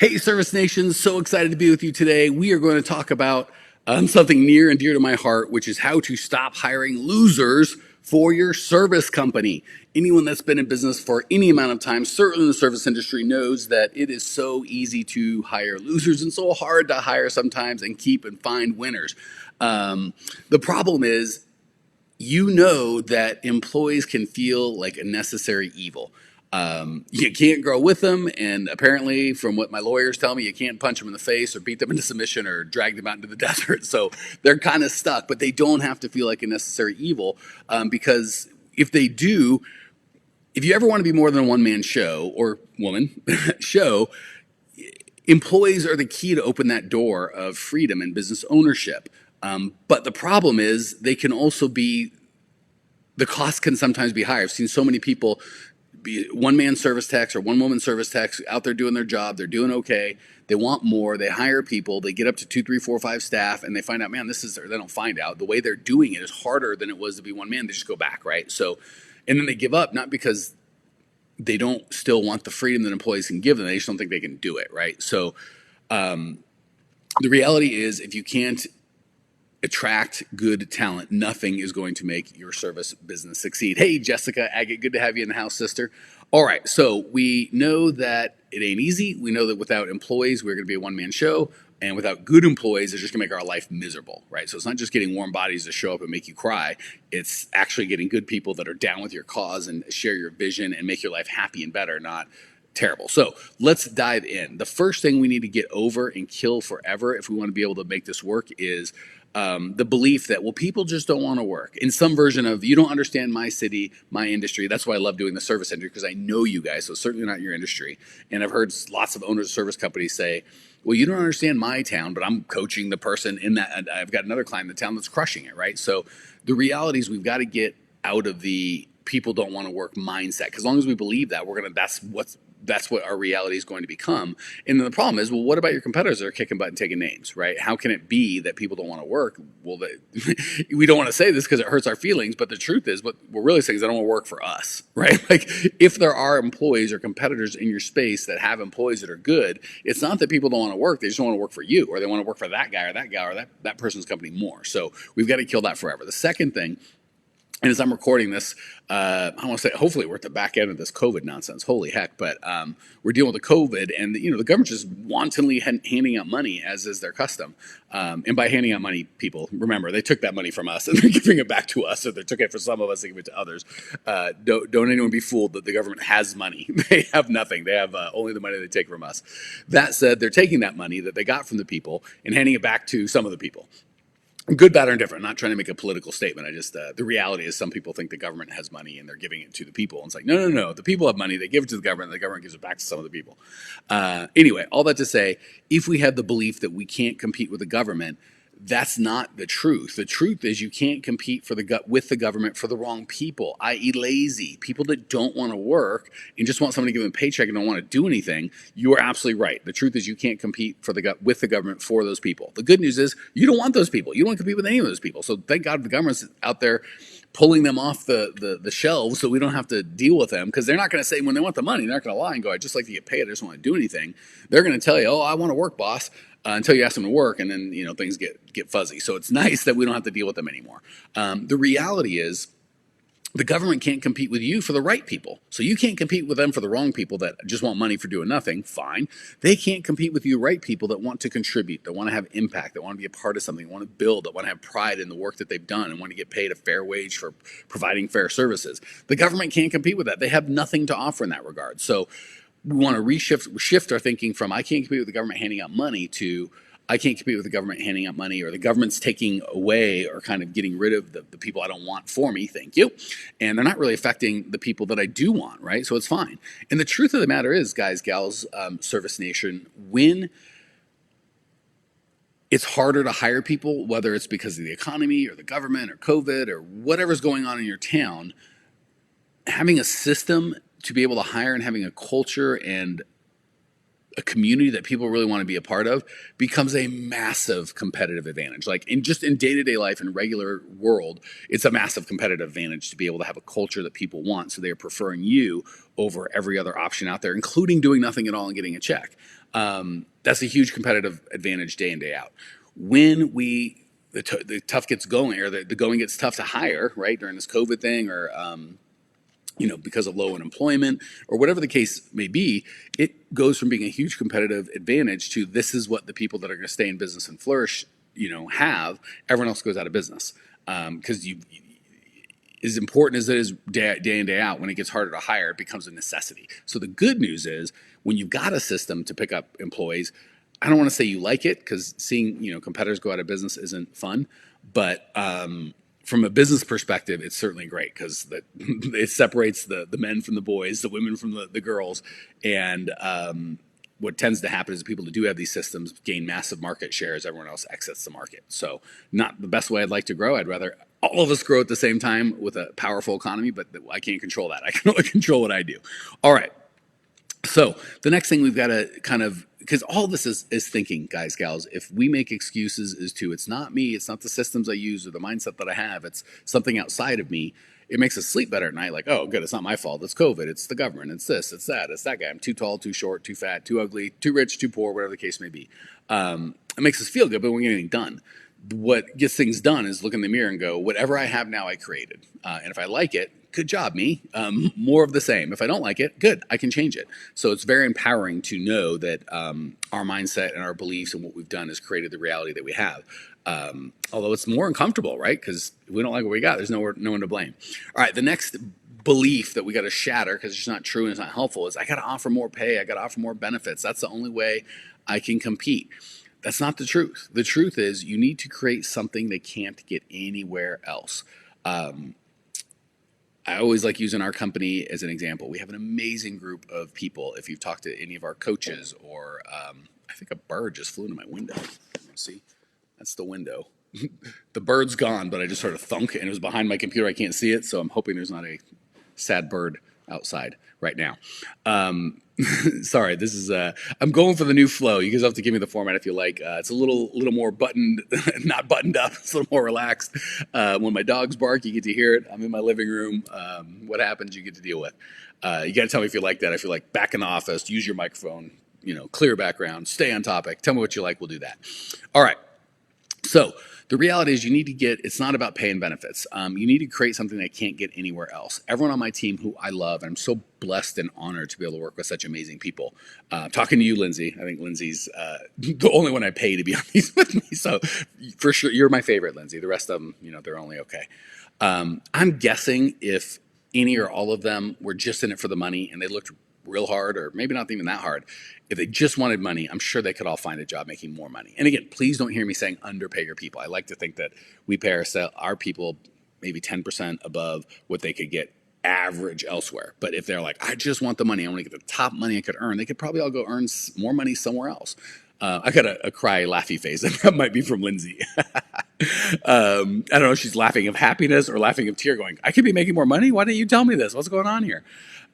Hey, Service Nation, so excited to be with you today. We are going to talk about something near and dear to my heart, which is how to stop hiring losers for your service company. Anyone that's been in business for any amount of time, certainly in the service industry, knows that it is so easy to hire losers and so hard to hire sometimes and keep and find winners. The problem is, you know that employees can feel like a necessary evil. You can't grow with them, and apparently, from what my lawyers tell me, you can't punch them in the face or beat them into submission or drag them out into the desert. So they're kind of stuck, but they don't have to feel like a necessary evil because if they do, if you ever want to be more than a one-man show or woman show, employees are the key to open that door of freedom and business ownership. But the problem is they can also be, the cost can sometimes be higher. I've seen so many people be one-man service techs or one-woman service techs out there doing their job. They're doing okay. They want more. They hire people. They get up to 2, 3, 4, 5 staff, and they find out, man, this is, or they don't find out, the way they're doing it is harder than it was to be one man. They just go back, right? So, and then they give up, not because they don't still want the freedom that employees can give them. They just don't think they can do it, right? So the reality is, if you can't attract good talent, nothing is going to make your service business succeed. Hey, Jessica Agate, good to have you in the house, sister. All right, so we know that it ain't easy. We know that without employees, we're going to be a one-man show. And without good employees, it's just going to make our life miserable, right? So it's not just getting warm bodies to show up and make you cry. It's actually getting good people that are down with your cause and share your vision and make your life happy and better, not terrible. So let's dive in. The first thing we need to get over and kill forever if we want to be able to make this work is the belief that, well, people just don't want to work. In some version of, you don't understand my city, my industry. That's why I love doing the service industry, because I know you guys, so it's certainly not your industry. And I've heard lots of owners of service companies say, well, you don't understand my town, but I'm coaching the person in that. And I've got another client in the town that's crushing it, right? So the reality is we've got to get out of the people don't want to work mindset. Because as long as we believe that, that's what our reality is going to become. And then the problem is, well, what about your competitors that are kicking butt and taking names, right? How can it be that people don't want to work? Well, we don't want to say this because it hurts our feelings, but the truth is, what we're really saying is they don't want to work for us, right? Like, if there are employees or competitors in your space that have employees that are good, it's not that people don't want to work, they just don't want to work for you, or they want to work for that guy or that person's company more. So we've got to kill that forever. The second thing, and as I'm recording this, I want to say, hopefully we're at the back end of this COVID nonsense. Holy heck! But we're dealing with the COVID, and the government just wantonly handing out money, as is their custom. And by handing out money, people remember they took that money from us, and they're giving it back to us. Or they took it for some of us, they give it to others. Don't anyone be fooled that the government has money. They have nothing. They have only the money they take from us. That said, they're taking that money that they got from the people and handing it back to some of the people. Good, bad, or indifferent. I'm not trying to make a political statement. I just, the reality is some people think the government has money and they're giving it to the people. And it's like, no. The people have money. They give it to the government. And the government gives it back to some of the people. Anyway, all that to say, if we have the belief that we can't compete with the government, that's not the truth. The truth is you can't compete with the government for the wrong people, i.e. lazy, people that don't want to work and just want someone to give them a paycheck and don't want to do anything. You are absolutely right. The truth is you can't compete with the government for those people. The good news is you don't want those people. You don't want to compete with any of those people. So thank God the government's out there pulling them off the shelves so we don't have to deal with them, because they're not going to say, when they want the money, they're not going to lie and go, I'd just like to get paid, I just want to do anything. They're going to tell you, oh, I want to work, boss, until you ask them to work, and then things get fuzzy. So it's nice that we don't have to deal with them anymore. The reality is the government can't compete with you for the right people. So you can't compete with them for the wrong people that just want money for doing nothing. Fine. They can't compete with you right people that want to contribute, that want to have impact, that want to be a part of something, that want to build, that want to have pride in the work that they've done and want to get paid a fair wage for providing fair services. The government can't compete with that. They have nothing to offer in that regard. So we want to shift our thinking from I can't compete with the government handing out money to I can't compete with the government handing out money, or the government's taking away or kind of getting rid of the people I don't want for me, thank you. And they're not really affecting the people that I do want, right? So it's fine. And the truth of the matter is, guys, gals, Service Nation, when it's harder to hire people, whether it's because of the economy or the government or COVID or whatever's going on in your town, having a system to be able to hire and having a culture and a community that people really want to be a part of becomes a massive competitive advantage. Like in day-to-day life in regular world, it's a massive competitive advantage to be able to have a culture that people want. So they're preferring you over every other option out there, including doing nothing at all and getting a check. That's a huge competitive advantage day in, day out. When the tough gets going, or the going gets tough to hire, right, during this COVID thing, or because of low unemployment or whatever the case may be, it goes from being a huge competitive advantage to this is what the people that are going to stay in business and flourish, have. Everyone else goes out of business because as important as it is day in, day out, when it gets harder to hire, it becomes a necessity. So the good news is when you've got a system to pick up employees, I don't want to say you like it because seeing competitors go out of business isn't fun, but from a business perspective, it's certainly great because it separates the men from the boys, the women from the girls, and what tends to happen is the people that do have these systems gain massive market share as everyone else exits the market. So not the best way I'd like to grow. I'd rather all of us grow at the same time with a powerful economy, but I can't control that. I can only control what I do. All right. So the next thing we've got to kind of, because all this is thinking, guys, gals. If we make excuses as to it's not me, it's not the systems I use or the mindset that I have, it's something outside of me, it makes us sleep better at night. Like, oh, good, it's not my fault. It's COVID. It's the government. It's this. It's that. It's that guy. I'm too tall, too short, too fat, too ugly, too rich, too poor, whatever the case may be. It makes us feel good, but we get anything done. What gets things done is look in the mirror and go, whatever I have now, I created. And if I like it, good job, me. More of the same. If I don't like it, good, I can change it. So it's very empowering to know that our mindset and our beliefs and what we've done has created the reality that we have. Although it's more uncomfortable, right? Because if we don't like what we got, there's no one to blame. All right, the next belief that we got to shatter because it's just not true and it's not helpful is I got to offer more pay. I got to offer more benefits. That's the only way I can compete. That's not the truth. The truth is you need to create something they can't get anywhere else. I always like using our company as an example. We have an amazing group of people. If you've talked to any of our coaches or I think a bird just flew into my window. See, that's the window. The bird's gone, but I just heard a thunk and it was behind my computer. I can't see it, so I'm hoping there's not a sad bird outside right now. Sorry, this is I'm going for the new flow. You guys have to give me the format if you like. It's a little more buttoned, not buttoned up. It's a little more relaxed. When my dogs bark, you get to hear it. I'm in my living room. What happens, you get to deal with. You got to tell me if you like that. If you like, back in the office, use your microphone. Clear background, stay on topic. Tell me what you like. We'll do that. All right. So the reality is you need to it's not about pay and benefits. You need to create something that can't get anywhere else. Everyone on my team who I love, and I'm so blessed and honored to be able to work with such amazing people. Talking to you, Lindsay. I think Lindsay's the only one I pay to be on these with me. So for sure, you're my favorite, Lindsay. The rest of them, they're only okay. I'm guessing if any or all of them were just in it for the money and they looked real hard, or maybe not even that hard, if they just wanted money, I'm sure they could all find a job making more money. And again, please don't hear me saying underpay your people. I like to think that we pay our people maybe 10% above what they could get average elsewhere. But if they're like, I just want the money, I want to get the top money I could earn, they could probably all go earn more money somewhere else. I got a cry laughy face. That might be from Lindsay. I don't know if she's laughing of happiness or laughing of tear going, I could be making more money. Why didn't you tell me this? What's going on here?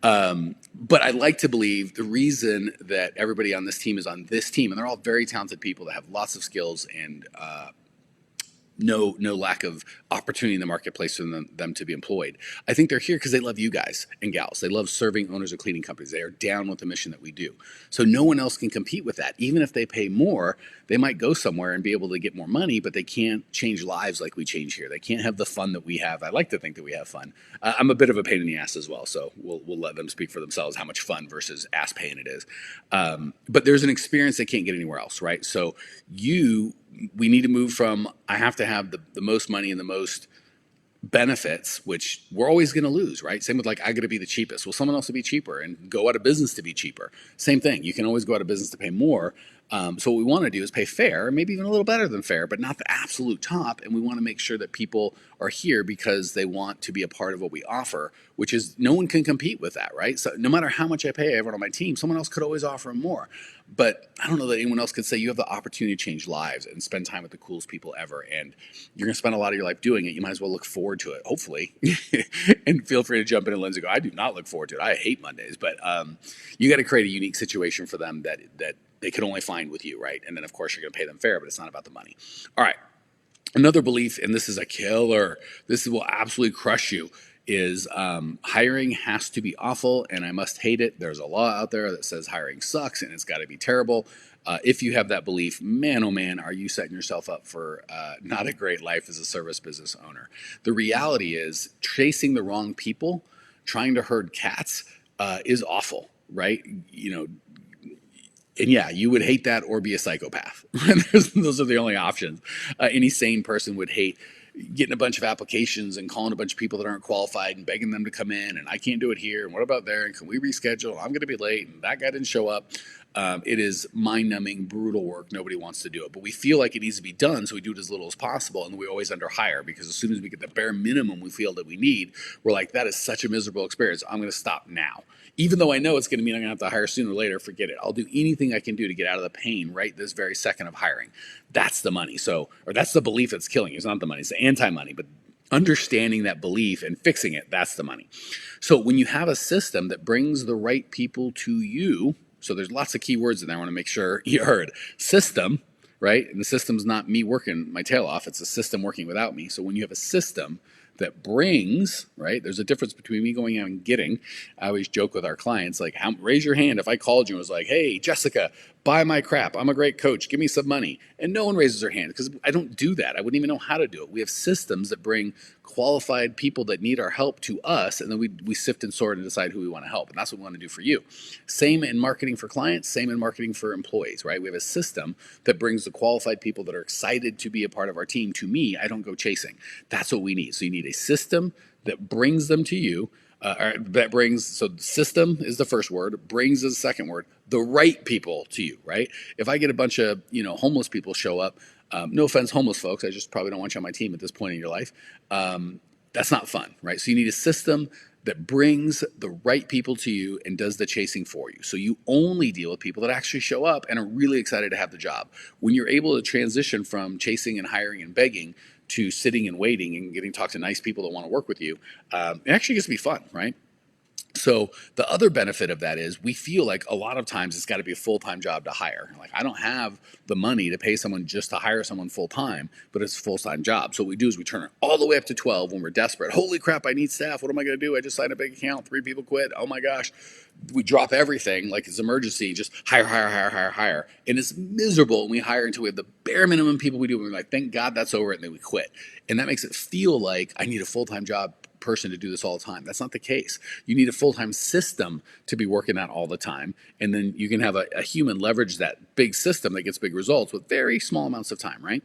But I like to believe the reason that everybody on this team is on this team, and they're all very talented people that have lots of skills and no lack of opportunity in the marketplace for them to be employed. I think they're here because they love you guys and gals. They love serving owners of cleaning companies. They are down with the mission that we do. So no one else can compete with that. Even if they pay more, they might go somewhere and be able to get more money, but they can't change lives like we change here. They can't have the fun that we have. I like to think that we have fun. I'm a bit of a pain in the ass as well, so we'll let them speak for themselves how much fun versus ass pain it is. But there's an experience they can't get anywhere else, right? So we need to move from I have to have the most money and the most benefits, which we're always going to lose, right? Same with I got to be the cheapest. Well, someone else will be cheaper and go out of business to be cheaper. Same thing. You can always go out of business to pay more, So what we want to do is pay fair, maybe even a little better than fair, but not the absolute top. And we want to make sure that people are here because they want to be a part of what we offer, which is no one can compete with that, right? So no matter how much I pay everyone on my team, someone else could always offer them more. But I don't know that anyone else could say you have the opportunity to change lives and spend time with the coolest people ever. And you're going to spend a lot of your life doing it. You might as well look forward to it, hopefully. And feel free to jump in and Lindsay go, I do not look forward to it. I hate Mondays. But you got to create a unique situation for them that they can only find with you, right? And then, of course, you're going to pay them fair, but it's not about the money. All right. Another belief, and this is a killer, this will absolutely crush you, is hiring has to be awful and I must hate it. There's a law out there that says hiring sucks and it's got to be terrible. If you have that belief, man, oh man, are you setting yourself up for not a great life as a service business owner. The reality is chasing the wrong people, trying to herd cats is awful, right? You know, and yeah, you would hate that or be a psychopath. Those are the only options. Any sane person would hate getting a bunch of applications and calling a bunch of people that aren't qualified and begging them to come in. And I can't do it here. And what about there? And can we reschedule? I'm going to be late. And that guy didn't show up. It is mind-numbing, brutal work. Nobody wants to do it. But we feel like it needs to be done, so we do it as little as possible. And we always underhire because as soon as we get the bare minimum we feel that we need, we're like, that is such a miserable experience. I'm going to stop now. Even though I know it's going to mean I'm going to have to hire sooner or later, forget it. I'll do anything I can do to get out of the pain right this very second of hiring. That's the money. So, or that's the belief that's killing you. It's not the money. It's the anti-money. But understanding that belief and fixing it, that's the money. So when you have a system that brings the right people to you, so there's lots of key words in there I want to make sure you heard. System, right? And the system's not me working my tail off. It's a system working without me. So when you have a system that brings, right? There's a difference between me going out and getting. I always joke with our clients, like, raise your hand if I called you and was like, hey, Jessica, buy my crap. I'm a great coach. Give me some money. And no one raises their hand because I don't do that. I wouldn't even know how to do it. We have systems that bring qualified people that need our help to us, and then we sift and sort and decide who we want to help. And that's what we want to do for you. Same in marketing for clients, same in marketing for employees, right? We have a system that brings the qualified people that are excited to be a part of our team to me. I don't go chasing. That's what we need. So you need a system that brings them to you. So system is the first word, brings is the second word, the right people to you, right? If I get a bunch of, homeless people show up, no offense, homeless folks, I just probably don't want you on my team at this point in your life. That's not fun, right? So you need a system that brings the right people to you and does the chasing for you. So you only deal with people that actually show up and are really excited to have the job. When you're able to transition from chasing and hiring and begging to sitting and waiting and getting to talk to nice people that want to work with you, it actually gets to be fun, right? So the other benefit of that is we feel like a lot of times it's got to be a full-time job to hire. Like I don't have the money to pay someone just to hire someone full-time, but it's a full-time job. So what we do is we turn it all the way up to 12 when we're desperate. Holy crap, I need staff. What am I going to do? I just signed a big account. 3 people quit. Oh my gosh. We drop everything like it's emergency, just hire. And it's miserable. And we hire until we have the bare minimum people we do. And we're like, thank God that's over. And then we quit. And that makes it feel like I need a full-time job person to do this all the time. That's not the case. You need a full-time system to be working that all the time. And then you can have a human leverage that big system that gets big results with very small amounts of time, right?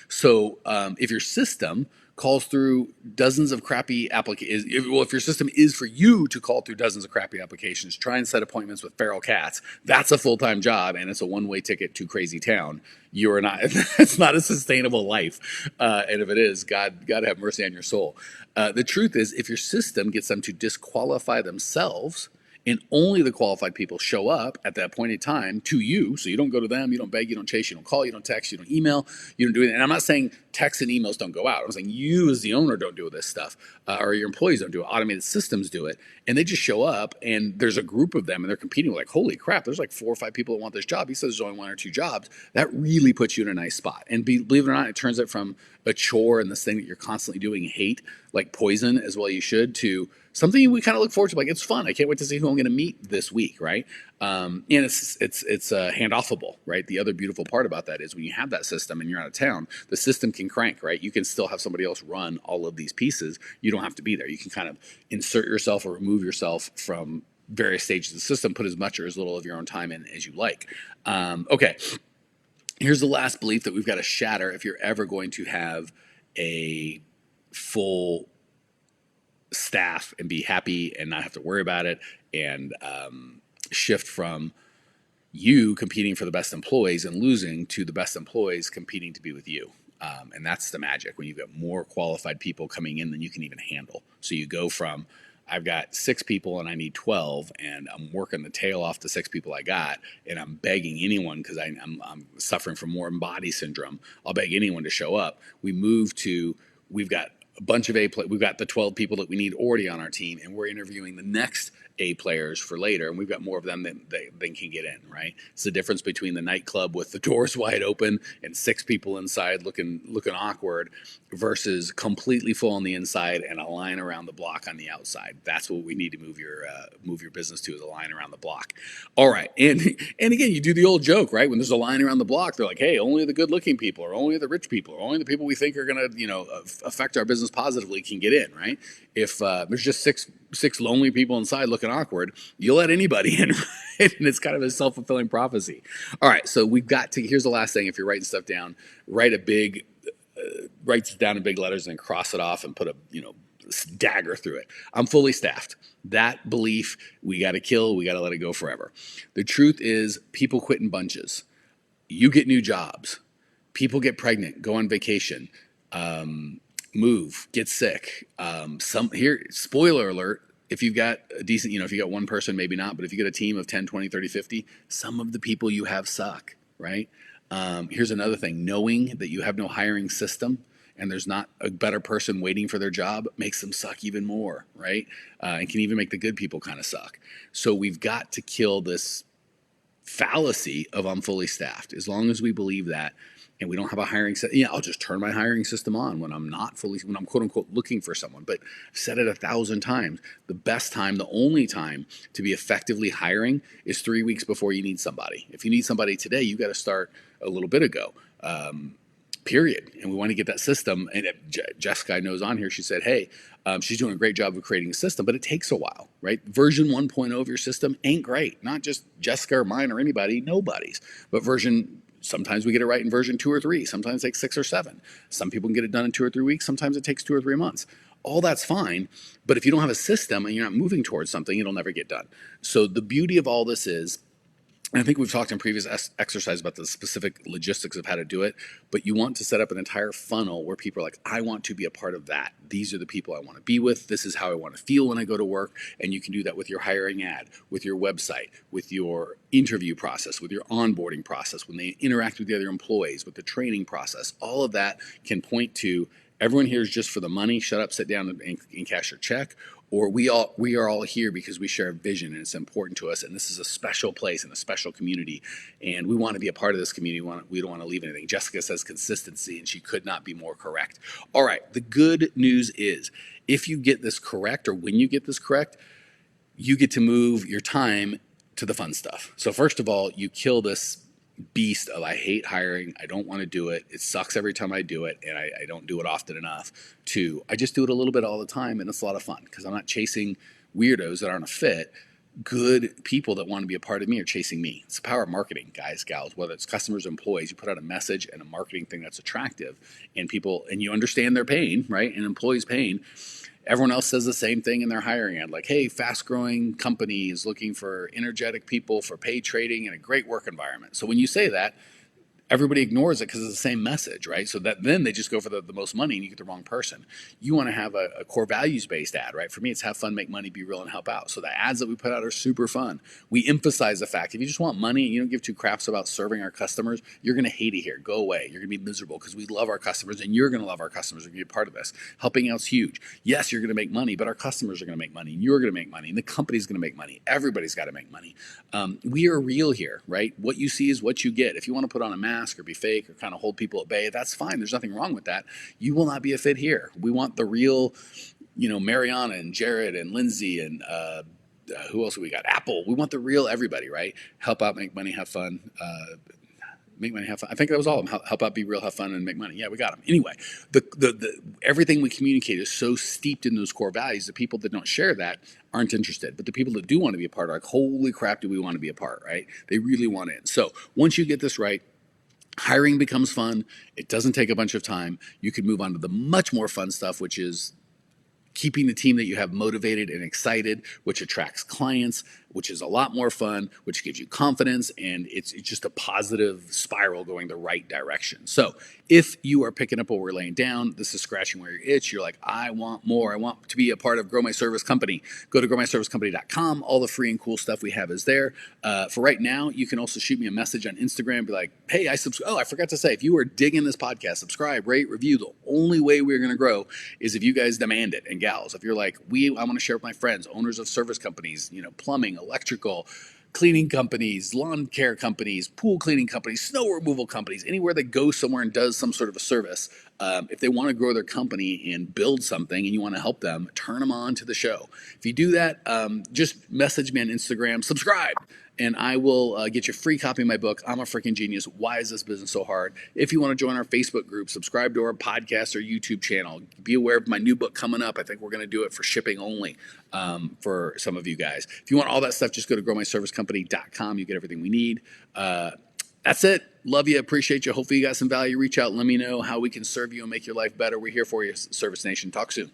So if your system calls through dozens of crappy applications, if your system is for you to call through dozens of crappy applications, try and set appointments with feral cats, that's a full-time job and it's a one-way ticket to crazy town. You are not, it's not a sustainable life. And if it is, God have mercy on your soul. The truth is, if your system gets them to disqualify themselves, and only the qualified people show up at that point in time to you, so you don't go to them, you don't beg, you don't chase, you don't call, you don't text, you don't email, you don't do anything. And I'm not saying texts and emails don't go out. I'm saying you as the owner don't do this stuff, or your employees don't do it. Automated systems do it, and they just show up, and there's a group of them, and they're competing. We're like, holy crap, there's like 4 or 5 people that want this job. He says there's only 1 or 2 jobs. That really puts you in a nice spot. And believe it or not, it turns it from a chore and this thing that you're constantly doing hate, like poison as well you should, to something we kind of look forward to. Like, it's fun. I can't wait to see who I'm going to meet this week, right? And it's handoffable, right? The other beautiful part about that is when you have that system and you're out of town, the system can crank, right? You can still have somebody else run all of these pieces. You don't have to be there. You can kind of insert yourself or remove yourself from various stages of the system, put as much or as little of your own time in as you like. Okay. Here's the last belief that we've got to shatter if you're ever going to have a full staff and be happy and not have to worry about it and shift from you competing for the best employees and losing to the best employees competing to be with you. And that's the magic when you've got more qualified people coming in than you can even handle. So you go from, I've got 6 people and I need 12, and I'm working the tail off the 6 people I got, and I'm begging anyone because I'm suffering from Warm body syndrome. I'll beg anyone to show up. We move to, we've got a bunch of we've got the 12 people that we need already on our team, and we're interviewing the next A players for later, and we've got more of them than they can get in, right? It's the difference between the nightclub with the doors wide open and 6 people inside looking awkward versus completely full on the inside and a line around the block on the outside. That's what we need to move your business to, is a line around the block. All right, and again, you do the old joke, right? When there's a line around the block, they're like, hey, only the good looking people, or only the rich people, or only the people we think are going to affect our business positively can get in, right? If there's just six lonely people inside looking awkward, you'll let anybody in, right? And it's kind of a self-fulfilling prophecy. All right, so we've got to, here's the last thing. If you're writing stuff down, write it down in big letters and cross it off and put a dagger through it. I'm fully staffed. That belief we got to kill, we got to let it go forever. The truth is, people quit in bunches. You get new jobs. People get pregnant, go on vacation, move, get sick. Spoiler alert, if you've got a decent, if you got one person, maybe not, but if you get a team of 10, 20, 30, 50, some of the people you have suck, right? Here's another thing. Knowing that you have no hiring system and there's not a better person waiting for their job makes them suck even more, right? And can even make the good people kind of suck. So we've got to kill this fallacy of I'm fully staffed. As long as we believe that, and we don't have a hiring system, I'll just turn my hiring system on when I'm quote unquote looking for someone. But I've said it 1,000 times. The best time, the only time to be effectively hiring is 3 weeks before you need somebody. If you need somebody today, you got to start a little bit ago. Period. And we want to get that system. And Jessica knows on here, she said, hey, she's doing a great job of creating a system, but it takes a while, right? Version 1.0 of your system ain't great. Not just Jessica or mine or anybody, nobody's. But sometimes we get it right in version 2 or 3. Sometimes it takes 6 or 7. Some people can get it done in 2 or 3 weeks. Sometimes it takes 2 or 3 months. All that's fine. But if you don't have a system and you're not moving towards something, it'll never get done. So the beauty of all this is, and I think we've talked in previous exercise about the specific logistics of how to do it, but you want to set up an entire funnel where people are like, I want to be a part of that. These are the people I want to be with. This is how I want to feel when I go to work. And you can do that with your hiring ad, with your website, with your interview process, with your onboarding process, when they interact with the other employees, with the training process. All of that can point to, everyone here is just for the money. Shut up, sit down and cash your check. Or we are all here because we share a vision and it's important to us, and this is a special place and a special community, and we want to be a part of this community. We don't want to leave anything. Jessica says consistency, and she could not be more correct. All right, the good news is, if you get this correct, or when you get this correct, you get to move your time to the fun stuff. So first of all, you kill this beast of I hate hiring, I don't want to do it, it sucks every time I do it, and I don't do it often enough, to I just do it a little bit all the time, and it's a lot of fun because I'm not chasing weirdos that aren't a fit. Good people that want to be a part of me are chasing me. It's the power of marketing, guys, gals, whether it's customers, employees. You put out a message and a marketing thing that's attractive, and you understand their pain, right? And employees' pain. Everyone else says the same thing in their hiring ad, like, hey, fast-growing company is looking for energetic people for paid trading and a great work environment. So when you say that, everybody ignores it because it's the same message, right? So that then they just go for the most money and you get the wrong person. You want to have a core values-based ad, right? For me, it's have fun, make money, be real, and help out. So the ads that we put out are super fun. We emphasize the fact, if you just want money and you don't give two craps about serving our customers, you're going to hate it here. Go away. You're going to be miserable because we love our customers and you're going to love our customers and be a part of this. Helping out's huge. Yes, you're going to make money, but our customers are going to make money and you're going to make money and the company's going to make money. Everybody's got to make money. We are real here, right? What you see is what you get. If you want to put on a mask or be fake or kind of hold people at bay, that's fine. There's nothing wrong with that. You will not be a fit here. We want the real, Mariana and Jared and Lindsay and who else have we got? Apple. We want the real everybody, right? Help out, make money, have fun. Make money, have fun. I think that was all of them. Help out, be real, have fun, and make money. Yeah, we got them. Anyway, the everything we communicate is so steeped in those core values. The people that don't share that aren't interested. But the people that do want to be a part are like, holy crap, do we want to be a part, right? They really want in. So once you get this right, hiring becomes fun. It doesn't take a bunch of time. You can move on to the much more fun stuff, which is keeping the team that you have motivated and excited, which attracts clients, which is a lot more fun, which gives you confidence, and it's just a positive spiral going the right direction. So if you are picking up what we're laying down, this is scratching where you itch, you're like, I want more. I want to be a part of Grow My Service Company. Go to growmyservicecompany.com. All the free and cool stuff we have is there. For right now, you can also shoot me a message on Instagram. Be like, hey, I forgot to say, if you are digging this podcast, subscribe, rate, review. The only way we're going to grow is if you guys demand it. And gals, if you're like, I want to share with my friends, owners of service companies, plumbing, electrical, cleaning companies, lawn care companies, pool cleaning companies, snow removal companies, anywhere that goes somewhere and does some sort of a service. If they want to grow their company and build something and you want to help them, turn them on to the show. If you do that, just message me on Instagram, subscribe, and I will get you a free copy of my book, I'm a Freaking Genius. Why is this business so hard? If you want to join our Facebook group, subscribe to our podcast or YouTube channel. Be aware of my new book coming up. I think we're going to do it for shipping only for some of you guys. If you want all that stuff, just go to growmyservicecompany.com. You get everything we need. That's it. Love you. Appreciate you. Hopefully you got some value. Reach out and let me know how we can serve you and make your life better. We're here for you, Service Nation. Talk soon.